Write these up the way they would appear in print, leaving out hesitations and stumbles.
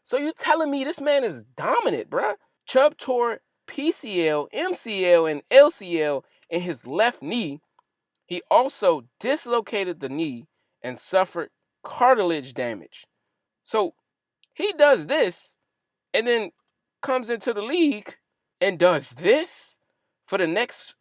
So you telling me this man is dominant, bruh? Chubb tore PCL, MCL, and LCL in his left knee. He also dislocated the knee and suffered cartilage damage. So he does this and then comes into the league and does this for the next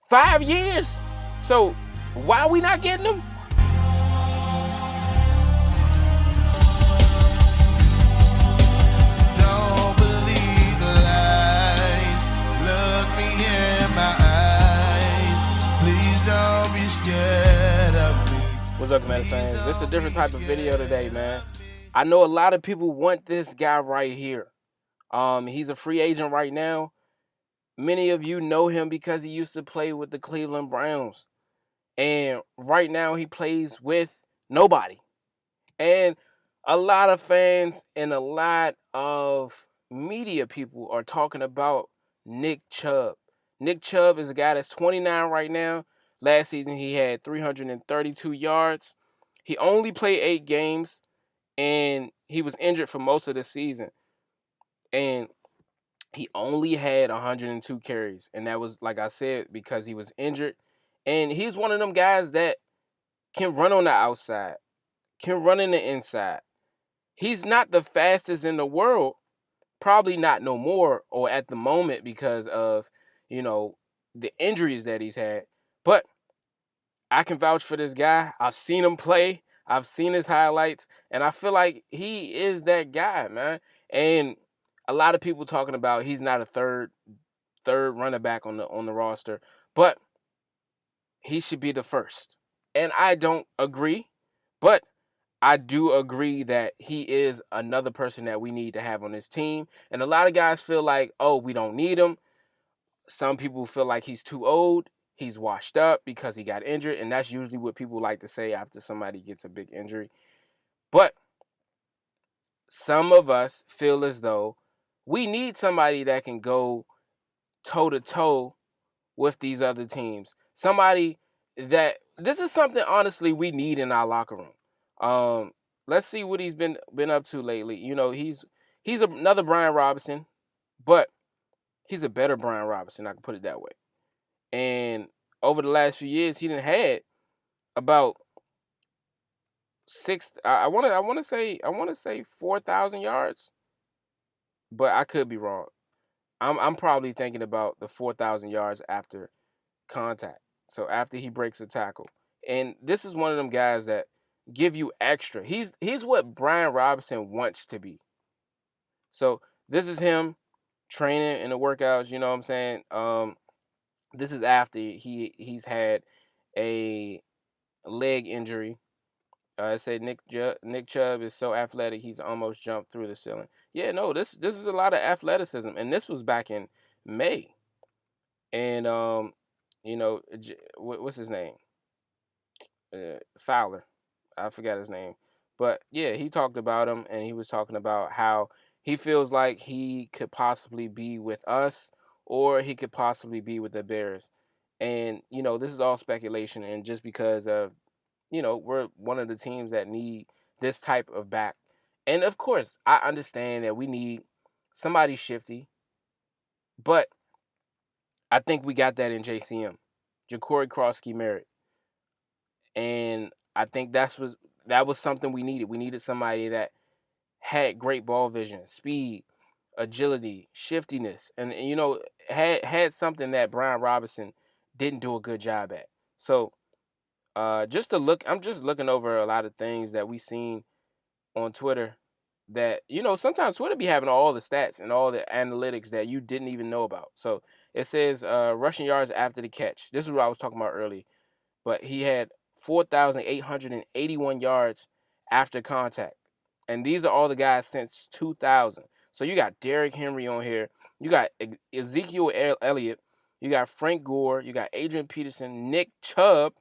5 years. So why are we not getting him? Don't believe the lies. Look me in my eyes. Please don't be scared of me. What's up, Commanders fans? This is a different type of video today, man. I know a lot of people want this guy right here. He's a free agent right now. Many of you know him because he used to play with the Cleveland Browns. And right now he plays with nobody. And a lot of fans and a lot of media people are talking about Nick Chubb. Nick Chubb is a guy that's 29 right now. Last season he had 332 yards. He only played 8 games, and he was injured for most of the season. And he only had 102 carries, and that was, like I said, because he was injured. And he's one of them guys that can run on the outside, can run in the inside. He's not the fastest in the world, probably not no more or at the moment because of, the injuries that he's had. But I can vouch for this guy. I've seen him play. I've seen his highlights, and I feel like he is that guy, man. And a lot of people talking about he's not a third running back on the roster, but he should be the first. And I don't agree, but I do agree that he is another person that we need to have on this team. And a lot of guys feel like, oh, we don't need him. Some people feel like he's too old. He's washed up because he got injured. And that's usually what people like to say after somebody gets a big injury. But some of us feel as though we need somebody that can go toe-to-toe with these other teams. Somebody that, this is something, honestly, we need in our locker room. Let's see what he's been up to lately. He's another Brian Robinson, but he's a better Brian Robinson, I can put it that way. And over the last few years, he done had about I want to say 4,000 yards, but I could be wrong. I'm probably thinking about the 4,000 yards after contact. So after he breaks a tackle. And this is one of them guys that give you extra. He's what Brian Robinson wants to be. So this is him training in the workouts, you know what I'm saying? This is after he's had a leg injury. It said Nick Chubb is so athletic he's almost jumped through the ceiling. Yeah, no, this is a lot of athleticism, and this was back in May. And what's his name? Fowler. I forgot his name. But yeah, he talked about him, and he was talking about how he feels like he could possibly be with us, or he could possibly be with the Bears. And, this is all speculation, and just because of, we're one of the teams that need this type of back. And of course, I understand that we need somebody shifty, but I think we got that in JCM, Ja'Cory Croskey-Merritt. And I think that was something we needed. We needed somebody that had great ball vision, speed, agility, shiftiness, and had something that Brian Robinson didn't do a good job at. So I'm just looking over a lot of things that we seen on Twitter that, sometimes Twitter be having all the stats and all the analytics that you didn't even know about. So it says rushing yards after the catch. This is what I was talking about earlier. But he had 4,881 yards after contact. And these are all the guys since 2000. So you got Derrick Henry on here. You got Ezekiel Elliott. You got Frank Gore. You got Adrian Peterson, Nick Chubb.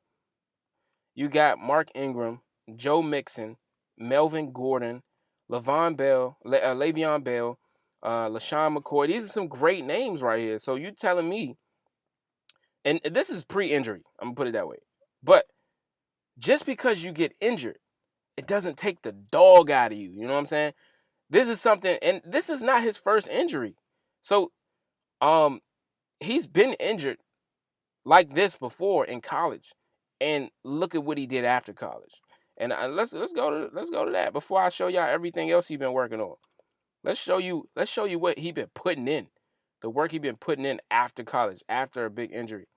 You got Mark Ingram, Joe Mixon, Melvin Gordon, Le'Veon Bell, LaShawn McCoy. These are some great names right here. So you telling me, and this is pre-injury, I'm going to put it that way. But just because you get injured, it doesn't take the dog out of you. You know what I'm saying? This is something, and this is not his first injury. So, he's been injured like this before in college, and look at what he did after college. And let's go to that before I show y'all everything else he's been working on. Let's show you what he been putting in, the work he been putting in after college, after a big injury.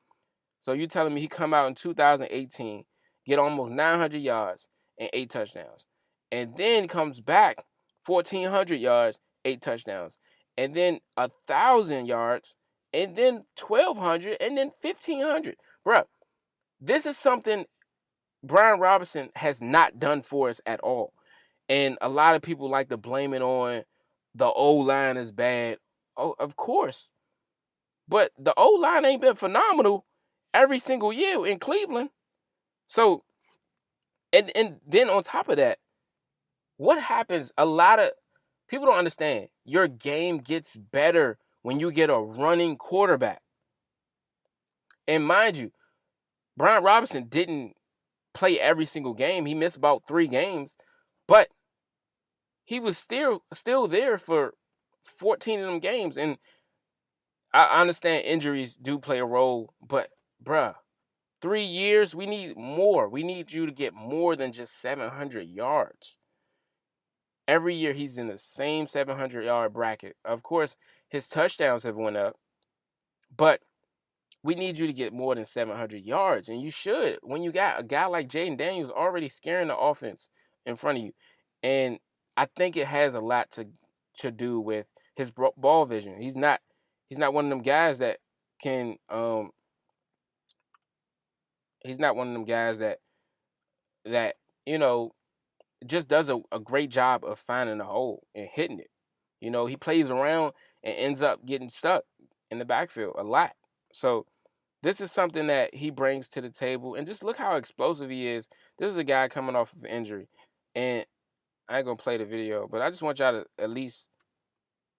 So you telling me he come out in 2018, get almost 900 yards and 8 touchdowns, and then comes back 1,400 yards, 8 touchdowns, and then 1,000 yards, and then 1,200, and then 1,500. Bruh, this is something Brian Robinson has not done for us at all. And a lot of people like to blame it on the O-line is bad. Oh, of course. But the O-line ain't been phenomenal every single year in Cleveland. So, and then on top of that, what happens? A lot of people don't understand. Your game gets better when you get a running quarterback. And mind you, Brian Robinson didn't play every single game. He missed about 3 games, but he was still there for 14 of them games. And I understand injuries do play a role, but bruh, 3 years, we need more. We need you to get more than just 700 yards. Every year he's in the same 700-yard bracket. Of course, his touchdowns have went up, but we need you to get more than 700 yards, and you should. When you got a guy like Jaden Daniels already scaring the offense in front of you, and I think it has a lot to do with his ball vision. He's not one of them guys that can he's not one of them guys that you know just does a great job of finding a hole and hitting it. He plays around and ends up getting stuck in the backfield a lot. So this is something that he brings to the table. And just look how explosive he is. This is a guy coming off of injury. And I ain't going to play the video, but I just want y'all to at least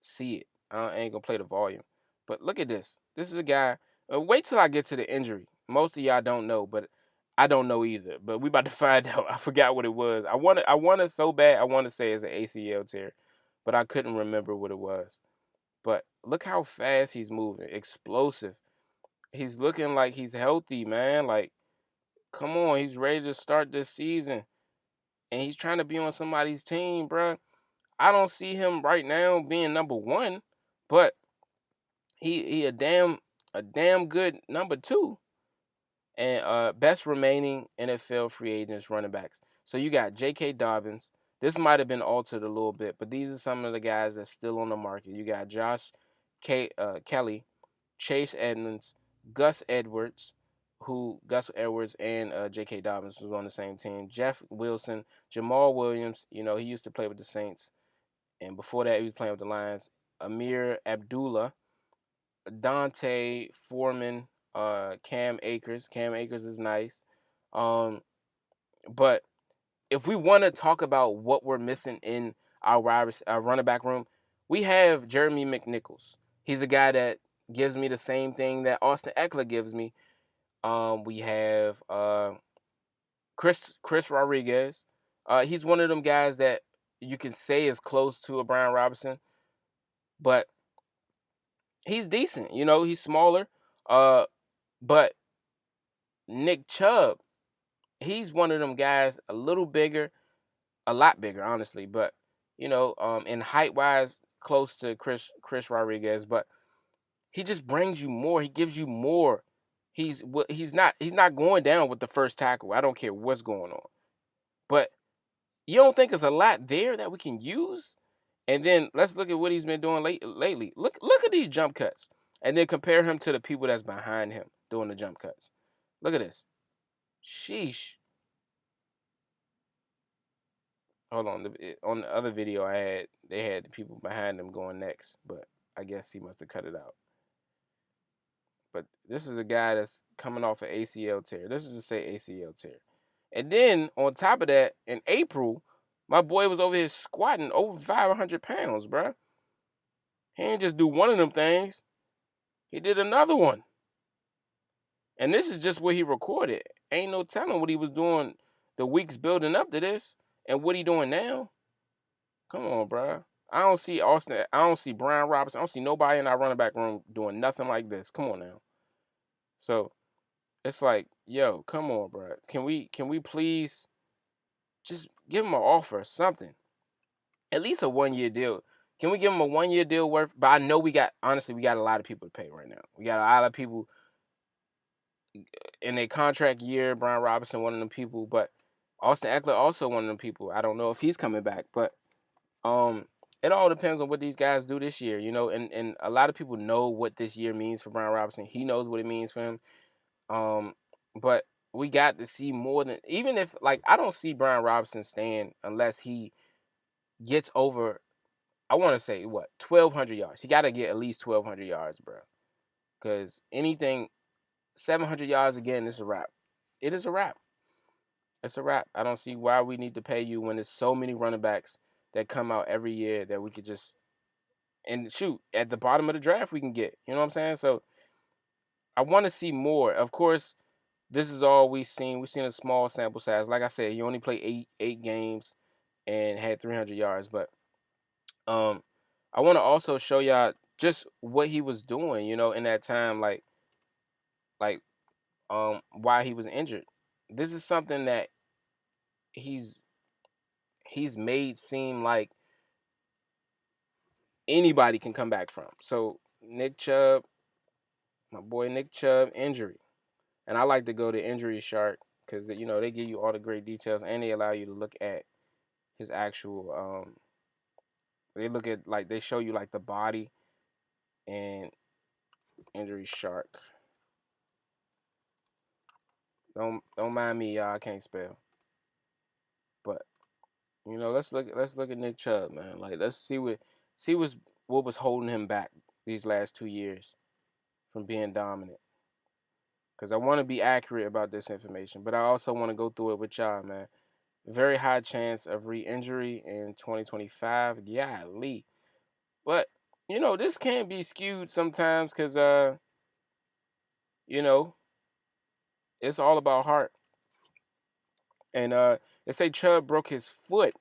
see it. I ain't going to play the volume. But look at this. This is a guy. Wait till I get to the injury. Most of y'all don't know, but I don't know either. But we about to find out. I forgot what it was. I wanted so bad. I want to say it's an ACL tear, but I couldn't remember what it was. But look how fast he's moving. Explosive. He's looking like he's healthy, man. Like, come on. He's ready to start this season. And he's trying to be on somebody's team, bro. I don't see him right now being number 1, but he a damn good number 2. And best remaining NFL free agents running backs. So you got J.K. Dobbins. This might have been altered a little bit, but these are some of the guys that's still on the market. You got Josh Kelly, Chase Edmonds, Gus Edwards and J.K. Dobbins was on the same team. Jeff Wilson, Jamal Williams, he used to play with the Saints. And before that, he was playing with the Lions. Amir Abdullah, Dante Foreman, Cam Akers. Cam Akers is nice. But if we want to talk about what we're missing in our running back room, we have Jeremy McNichols. He's a guy that gives me the same thing that Austin Eckler gives me. We have Chris Rodriguez. He's one of them guys that you can say is close to a Brian Robinson, but he's decent. He's smaller. But Nick Chubb, he's one of them guys, a little bigger, a lot bigger, honestly. But in height wise, close to Chris Rodriguez. But he just brings you more. He gives you more. He's not going down with the first tackle. I don't care what's going on. But you don't think there's a lot there that we can use? And then let's look at what he's been doing lately. Look at these jump cuts. And then compare him to the people that's behind him doing the jump cuts. Look at this. Sheesh. Hold on. On the other video they had the people behind him going next. But I guess he must have cut it out. But this is a guy that's coming off an ACL tear. This is to say ACL tear. And then, on top of that, in April, my boy was over here squatting over 500 pounds, bruh. He didn't just do one of them things. He did another one. And this is just what he recorded. Ain't no telling what he was doing the weeks building up to this. And what he doing now? Come on, bro. I don't see Austin. I don't see Brian Robinson. I don't see nobody in our running back room doing nothing like this. Come on now. So it's like, yo, come on, bro. Can we please just give him an offer or something? At least a 1 year deal. Can we give him a 1 year deal worth? But I know we got a lot of people to pay right now. We got a lot of people in their contract year. Brian Robinson, one of them people, but Austin Eckler also one of them people. I don't know if he's coming back, but it all depends on what these guys do this year, and a lot of people know what this year means for Brian Robinson. He knows what it means for him. But we got to see more than, even if, like, I don't see Brian Robinson staying unless he gets over, I want to say, 1,200 yards. He got to get at least 1,200 yards, bro. Because anything 700 yards again is a wrap. It is a wrap. It's a wrap. I don't see why we need to pay you when there's so many running backs that come out every year that we could just, and shoot, at the bottom of the draft we can get. You know what I'm saying? So I want to see more. Of course, this is all we've seen. We've seen a small sample size. Like I said, he only played eight games and had 300 yards. But I want to also show y'all just what he was doing, in that time, like why he was injured. This is something that he's made seem like anybody can come back from. So Nick Chubb, my boy Nick Chubb, injury. And I like to go to Injury Shark because, they give you all the great details and they allow you to look at his actual, they show you like the body and Injury Shark. Don't mind me, y'all. I can't spell. But let's look at Nick Chubb, man. Like, let's see what was holding him back these last 2 years from being dominant. Because I want to be accurate about this information, but I also want to go through it with y'all, man. Very high chance of re-injury in 2025. Golly. But, this can be skewed sometimes because, it's all about heart. And they say Chubb broke his foot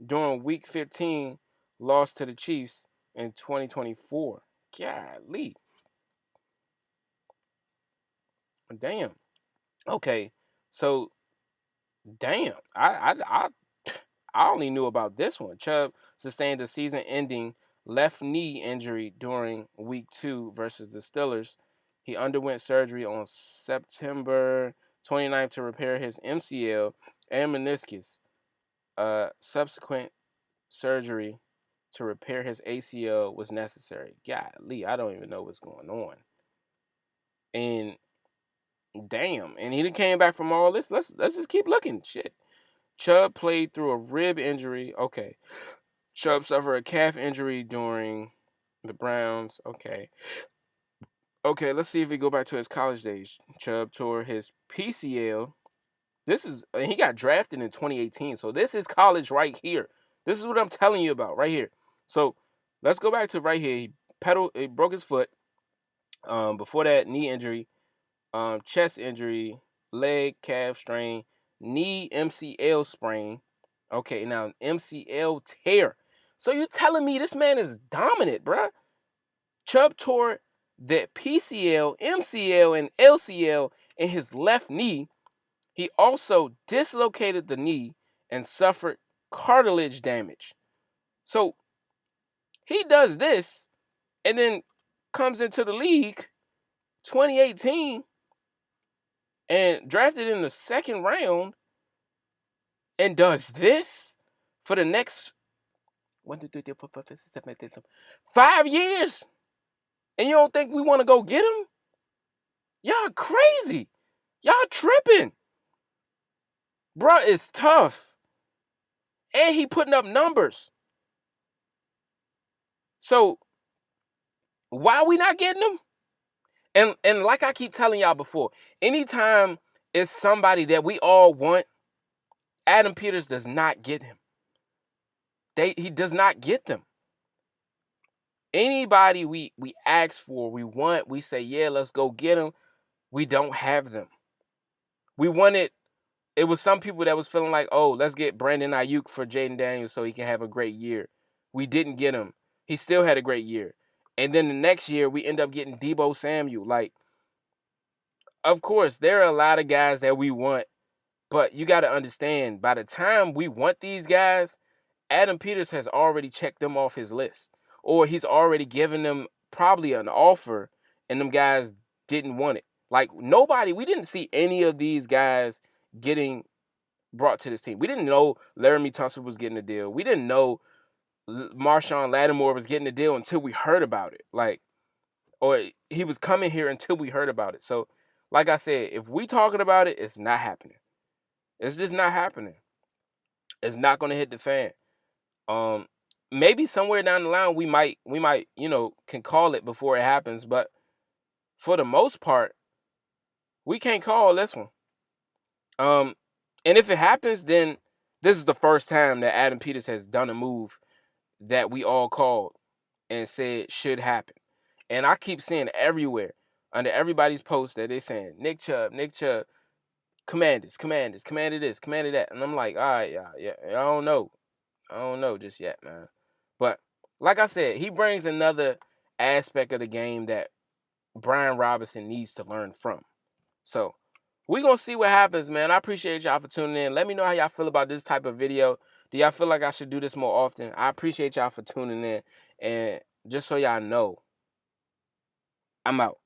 during Week 15, lost to the Chiefs in 2024. Golly. Damn. Okay. So, damn. I only knew about this one. Chubb sustained a season-ending left knee injury during Week 2 versus the Steelers. He underwent surgery on September 29th to repair his MCL and meniscus. Subsequent surgery to repair his ACL was necessary. Golly, I don't even know what's going on. And damn, and he came back from all this. Let's just keep looking. Shit. Chubb played through a rib injury. Okay. Chubb suffered a calf injury during the Browns. Okay. Okay, let's see if we go back to his college days. Chubb tore his PCL. He got drafted in 2018. So this is college right here. This is what I'm telling you about right here. So let's go back to right here. He broke his foot. Before that, knee injury, chest injury, leg, calf strain, knee MCL sprain. Okay, now MCL tear. So you telling me this man is dominant, bruh? Chubb tore the PCL, MCL, and LCL in his left knee. He also dislocated the knee and suffered cartilage damage. So he does this and then comes into the league 2018 and drafted in the second round and does this for the next 5 years. And you don't think we want to go get him? Y'all crazy. Y'all tripping. Bruh is tough. And he putting up numbers. So, why are we not getting him? And like I keep telling y'all before, anytime it's somebody that we all want, Adam Peters does not get him. He does not get them. Anybody we ask for, we want, we say, yeah, let's go get them. We don't have them. We wanted it was some people that was feeling like, oh, let's get Brandon Ayuk for Jaden Daniels so he can have a great year. We didn't get him. He still had a great year. And then the next year, we end up getting Deebo Samuel. Like, of course, there are a lot of guys that we want, but you got to understand, by the time we want these guys, Adam Peters has already checked them off his list. Or he's already given them probably an offer, and them guys didn't want it. Like, we didn't see any of these guys getting brought to this team. We didn't know Laramie Tunsil was getting a deal. We didn't know Marshawn Lattimore was getting a deal until we heard about it. Like, or he was coming here until we heard about it. So, like I said, if we talking about it, it's not happening. It's just not happening. It's not going to hit the fan. Maybe somewhere down the line we might, can call it before it happens, but for the most part, we can't call this one. And if it happens, then this is the first time that Adam Peters has done a move that we all called and said should happen. And I keep seeing everywhere under everybody's post that they're saying Nick Chubb, Commanders, Commander this, Commander that. And I'm like, all right, yeah, I don't know just yet, man. But like I said, he brings another aspect of the game that Brian Robinson needs to learn from. So we're going to see what happens, man. I appreciate y'all for tuning in. Let me know how y'all feel about this type of video. Do y'all feel like I should do this more often? I appreciate y'all for tuning in. And just so y'all know, I'm out.